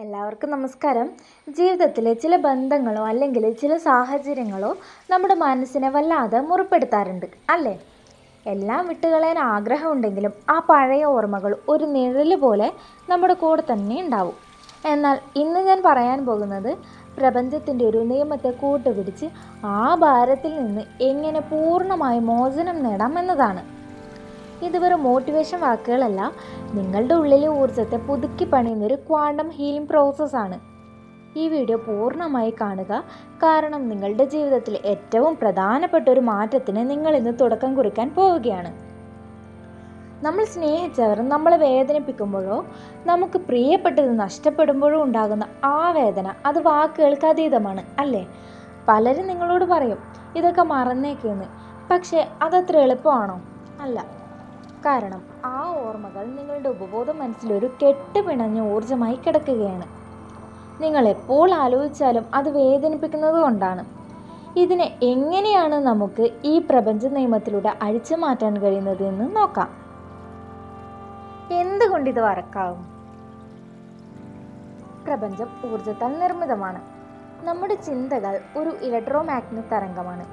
എല്ലാവർക്കും നമസ്കാരം. ജീവിതത്തിലെ ചില ബന്ധങ്ങളോ അല്ലെങ്കിൽ ചില സാഹചര്യങ്ങളോ നമ്മുടെ മനസ്സിനെ വല്ലാതെ മുറിപ്പെടുത്താറുണ്ട് അല്ലേ? എല്ലാം വിട്ടുകളയാൻ ആഗ്രഹമുണ്ടെങ്കിലും ആ പഴയ ഓർമ്മകൾ ഒരു നിഴൽ പോലെ നമ്മുടെ കൂടെ തന്നെ ഉണ്ടാവും. എന്നാൽ ഇന്ന് ഞാൻ പറയാൻ പോകുന്നത് പ്രപഞ്ചത്തിൻ്റെ ഒരു നിയമത്തെ കൂട്ടുപിടിച്ച് ആ ഭാരത്തിൽ നിന്ന് എങ്ങനെ പൂർണ്ണമായി മോചനം നേടാം എന്നതാണ്. ഇത് വെറും മോട്ടിവേഷൻ വാക്കുകളല്ല, നിങ്ങളുടെ ഉള്ളിലെ ഊർജ്ജത്തെ പുതുക്കി പണിയുന്നൊരു ക്വാണ്ടം ഹീലിംഗ് പ്രോസസ്സാണ്. ഈ വീഡിയോ പൂർണ്ണമായി കാണുക, കാരണം നിങ്ങളുടെ ജീവിതത്തിൽ ഏറ്റവും പ്രധാനപ്പെട്ട ഒരു മാറ്റത്തിന് നിങ്ങൾ ഇന്ന് തുടക്കം കുറിക്കാൻ പോവുകയാണ്. നമ്മൾ സ്നേഹിച്ചവർ നമ്മളെ വേദനിപ്പിക്കുമ്പോഴോ നമുക്ക് പ്രിയപ്പെട്ടത് നഷ്ടപ്പെടുമ്പോഴോ ഉണ്ടാകുന്ന ആ വേദന, അത് വാക്കുകൾക്ക് അതീതമാണ് അല്ലേ? പലരും നിങ്ങളോട് പറയും ഇതൊക്കെ മറന്നേക്കെന്ന്. പക്ഷേ അതത്ര എളുപ്പമാണോ? അല്ല. കാരണം ആ ഓർമ്മകൾ നിങ്ങളുടെ ഉപബോധ മനസ്സിലൊരു കെട്ടുപിണഞ്ഞ ഊർജ്ജമായി കിടക്കുകയാണ്. നിങ്ങൾ എപ്പോൾ ആലോചിച്ചാലും അത് വേദനിപ്പിക്കുന്നത് കൊണ്ടാണ്. ഇതിനെ എങ്ങനെയാണ് നമുക്ക് ഈ പ്രപഞ്ച നിയമത്തിലൂടെ അഴിച്ചു മാറ്റാൻ കഴിയുന്നത് എന്ന് നോക്കാം. എന്തുകൊണ്ട് ഇത് വർക്കാവും? പ്രപഞ്ചം ഊർജ്ജത്താൽ നിർമ്മിതമാണ്. നമ്മുടെ ചിന്തകൾ ഒരു ഇലക്ട്രോമാഗ്നറ്റിക് തരംഗമാണ്.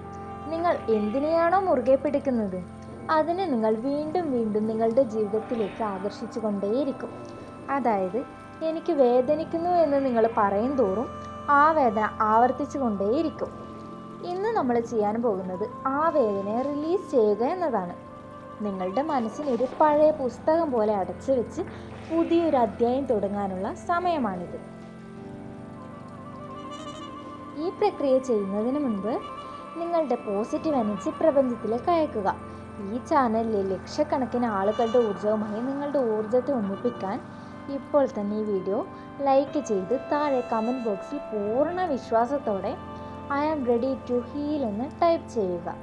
നിങ്ങൾ എന്തിനെയാണോ മുറുകെ പിടിക്കുന്നത് അതിനെ നിങ്ങൾ വീണ്ടും വീണ്ടും നിങ്ങളുടെ ജീവിതത്തിലേക്ക് ആകർഷിച്ചു കൊണ്ടേയിരിക്കും. അതായത്, എനിക്ക് വേദനിക്കുന്നു എന്ന് നിങ്ങൾ പറയും തോറും ആ വേദന ആവർത്തിച്ചു കൊണ്ടേയിരിക്കും. ഇന്ന് നമ്മൾ ചെയ്യാൻ പോകുന്നത് ആ വേദനയെ റിലീസ് ചെയ്യുക എന്നതാണ്. നിങ്ങളുടെ മനസ്സിനൊരു പഴയ പുസ്തകം പോലെ അടച്ചു വെച്ച് പുതിയൊരു അധ്യായം തുടങ്ങാനുള്ള സമയമാണിത്. ഈ പ്രക്രിയ ചെയ്യുന്നതിന് മുൻപ് നിങ്ങളുടെ പോസിറ്റീവ് എനർജി പ്രപഞ്ചത്തിലേക്ക് അയക്കുക. ഈ ചാനലിലെ ലക്ഷക്കണക്കിന് ആളുകളുടെ ഊർജ്ജവുമായി നിങ്ങളുടെ ഊർജ്ജത്തെ ഒന്നിപ്പിക്കാൻ ഇപ്പോൾ തന്നെ ഈ വീഡിയോ ലൈക്ക് ചെയ്ത് താഴെ കമൻറ്റ് ബോക്സിൽ പൂർണ്ണ വിശ്വാസത്തോടെ I am ready to heal എന്ന് ടൈപ്പ് ചെയ്യുക.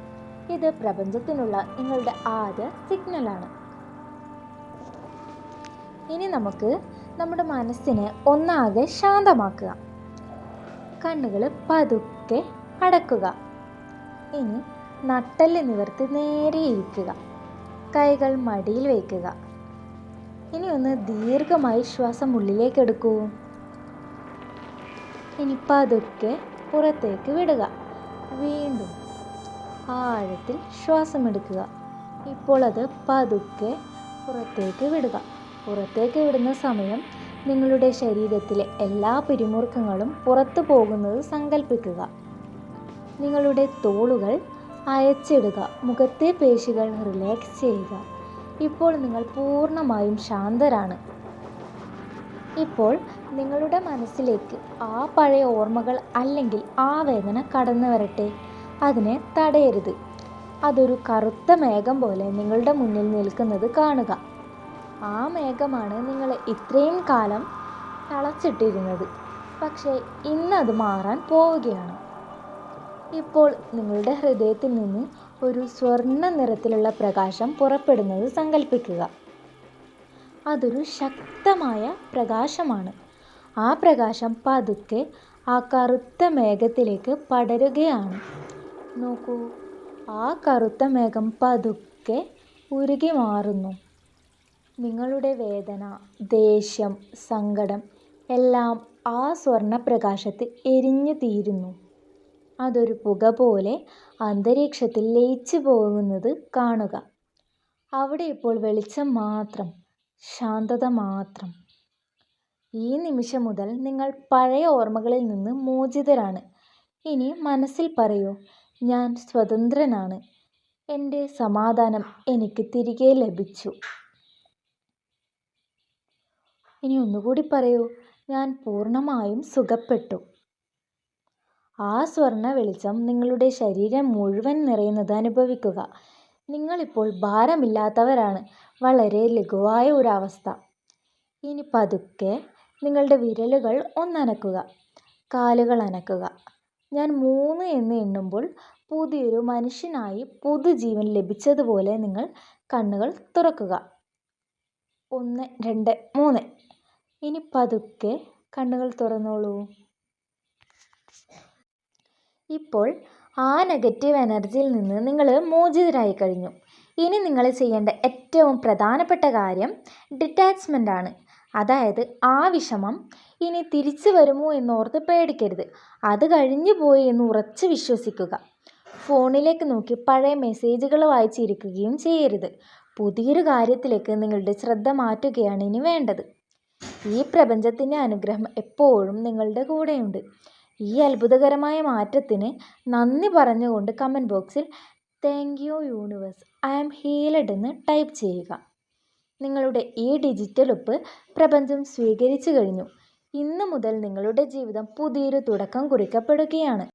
ഇത് പ്രപഞ്ചത്തിനുള്ള നിങ്ങളുടെ ആദ്യ സിഗ്നലാണ്. ഇനി നമുക്ക് നമ്മുടെ മനസ്സിനെ ഒന്നാകെ ശാന്തമാക്കുക. കണ്ണുകൾ പതുക്കെ അടക്കുക. ഇനി നട്ടെല്ല് നിവർത്തി നേരെ ഇരിക്കുക. കൈകൾ മടിയിൽ വയ്ക്കുക. ഇനി ഒന്ന് ദീർഘമായി ശ്വാസം ഉള്ളിലേക്ക് എടുക്കൂ. ഇനി പതുക്കെ പുറത്തേക്ക് വിടുക. വീണ്ടും ആഴത്തിൽ ശ്വാസം എടുക്കുക. ഇപ്പോൾ അത് പതുക്കെ പുറത്തേക്ക് വിടുക. പുറത്തേക്ക് വിടുന്ന സമയം നിങ്ങളുടെ ശരീരത്തിലെ എല്ലാ പിരിമുറുക്കങ്ങളും പുറത്തു പോകുന്നത് സങ്കല്പിക്കുക. നിങ്ങളുടെ തോളുകൾ അയച്ചിടുക. മുഖത്തെ പേശികൾ റിലാക്സ് ചെയ്യുക. ഇപ്പോൾ നിങ്ങൾ പൂർണ്ണമായും ശാന്തരാണ്. ഇപ്പോൾ നിങ്ങളുടെ മനസ്സിലേക്ക് ആ പഴയ ഓർമ്മകൾ അല്ലെങ്കിൽ ആ വേദന കടന്നു വരട്ടെ. അതിനെ തടയരുത്. അതൊരു കറുത്ത മേഘം പോലെ നിങ്ങളുടെ മുന്നിൽ നിൽക്കുന്നത് കാണുക. ആ മേഘമാണ് നിങ്ങളെ ഇത്രയും കാലം തളച്ചിട്ടിരുന്നത്. പക്ഷേ ഇന്നത് മാറാൻ പോവുകയാണ്. ഇപ്പോൾ നിങ്ങളുടെ ഹൃദയത്തിൽ നിന്ന് ഒരു സ്വർണ്ണ നിറത്തിലുള്ള പ്രകാശം പുറപ്പെടുന്നത് സങ്കല്പിക്കുക. അതൊരു ശക്തമായ പ്രകാശമാണ്. ആ പ്രകാശം പതുക്കെ ആ കറുത്ത മേഘത്തിലേക്ക് പടരുകയാണ്. നോക്കൂ, ആ കറുത്ത മേഘം പതുക്കെ ഉരുകി മാറുന്നു. നിങ്ങളുടെ വേദന, ദേഷ്യം, സങ്കടം എല്ലാം ആ സ്വർണ്ണ പ്രകാശത്തിൽ എരിഞ്ഞു തീരുന്നു. അതൊരു പുക പോലെ അന്തരീക്ഷത്തിൽ ലയിച്ചു പോകുന്നത് കാണുക. അവിടെ ഇപ്പോൾ വെളിച്ചം മാത്രം, ശാന്തത മാത്രം. ഈ നിമിഷം മുതൽ നിങ്ങൾ പഴയ ഓർമ്മകളിൽ നിന്ന് മോചിതരാണ്. ഇനി മനസ്സിൽ പറയൂ, ഞാൻ സ്വതന്ത്രനാണ്. എൻ്റെ സമാധാനം എനിക്ക് തിരികെ ലഭിച്ചു. ഇനി ഒന്നുകൂടി പറയൂ, ഞാൻ പൂർണ്ണമായും സുഖപ്പെട്ടു. ആ സ്വർണ്ണ വെളിച്ചം നിങ്ങളുടെ ശരീരം മുഴുവൻ നിറയുന്നത് അനുഭവിക്കുക. നിങ്ങളിപ്പോൾ ഭാരമില്ലാത്തവരാണ്. വളരെ ലഘുവായ ഒരവസ്ഥ. ഇനി പതുക്കെ നിങ്ങളുടെ വിരലുകൾ ഒന്നനക്കുക. കാലുകൾ അനക്കുക. ഞാൻ 3 എന്ന് എണ്ണുമ്പോൾ പുതിയൊരു മനുഷ്യനായി പുതുജീവൻ ലഭിച്ചതുപോലെ നിങ്ങൾ കണ്ണുകൾ തുറക്കുക. 1, 2, 3. ഇനി പതുക്കെ കണ്ണുകൾ തുറന്നോളൂ. ഇപ്പോൾ ആ നെഗറ്റീവ് എനർജിയിൽ നിന്ന് നിങ്ങൾ മോചിതരായി കഴിഞ്ഞു. ഇനി നിങ്ങൾ ചെയ്യേണ്ട ഏറ്റവും പ്രധാനപ്പെട്ട കാര്യം ഡിറ്റാച്ച്മെൻ്റ് ആണ്. അതായത് ആ വിഷമം ഇനി തിരിച്ചു വരുമോ എന്നോർത്ത് പേടിക്കരുത്. അത് കഴിഞ്ഞു പോയി എന്ന് ഉറച്ച് വിശ്വസിക്കുക. ഫോണിലേക്ക് നോക്കി പഴയ മെസ്സേജുകൾ വായിച്ചിരിക്കുകയും ചെയ്യരുത്. പുതിയൊരു കാര്യത്തിലേക്ക് നിങ്ങളുടെ ശ്രദ്ധ മാറ്റുകയാണ് ഇനി വേണ്ടത്. ഈ പ്രപഞ്ചത്തിൻ്റെ അനുഗ്രഹം എപ്പോഴും നിങ്ങളുടെ കൂടെയുണ്ട്. ഈ അത്ഭുതകരമായ മാറ്റത്തിന് നന്ദി പറഞ്ഞുകൊണ്ട് കമൻറ്റ് ബോക്സിൽ thank you universe, I am healed എന്ന് ടൈപ്പ് ചെയ്യുക. നിങ്ങളുടെ ഈ ഡിജിറ്റൽ ഒപ്പ് പ്രപഞ്ചം സ്വീകരിച്ചു കഴിഞ്ഞു. ഇന്നു മുതൽ നിങ്ങളുടെ ജീവിതം പുതിയൊരു തുടക്കം കുറിക്കപ്പെടുകയാണ്.